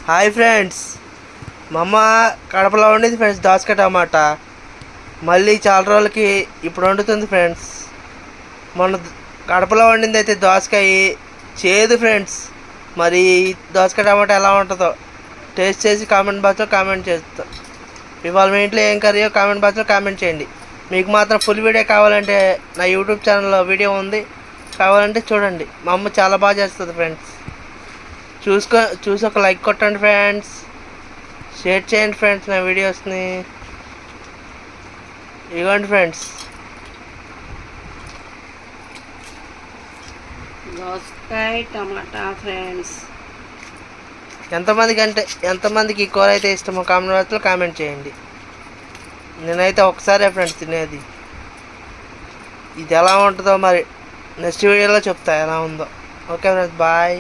Hi friends, మా అమ్మ కడపలో వండింది ఫ్రెండ్స్ దోసకాయ టమాటా. మళ్ళీ చాలా రోజులకి ఇప్పుడు వండుతుంది ఫ్రెండ్స్. మొన్న కడపలో వండింది అయితే దోసకాయ చేదు ఫ్రెండ్స్. మరి దోసకాయ టమాటా ఎలా ఉంటుందో టేస్ట్ చేసి కామెంట్ బాక్స్లో కామెంట్ చేస్తాం. ఇవాళ మీ ఇంట్లో ఏం కర్రీయో కామెంట్ బాక్స్లో కామెంట్ చేయండి. మీకు మాత్రం ఫుల్ వీడియో కావాలంటే నా యూట్యూబ్ ఛానల్లో వీడియో ఉంది, కావాలంటే చూడండి. మా అమ్మ చాలా బాగా చేస్తుంది ఫ్రెండ్స్. చూసి ఒక లైక్ కొట్టండి ఫ్రెండ్స్, షేర్ చేయండి ఫ్రెండ్స్ నా వీడియోస్ని. ఇవ్వండి ఫ్రెండ్స్, దోసకాయ టమాటా ఫ్రెండ్స్. ఎంతమందికి ఈ కూర అయితే ఇష్టమో కామెంట్ బాక్స్లో కామెంట్ చేయండి. నేనైతే ఒకసారే ఫ్రెండ్స్ తినేది. ఇది ఎలా ఉంటుందో మరి నెక్స్ట్ వీడియోలో చెప్తా ఎలా ఉందో. Okay friends, bye.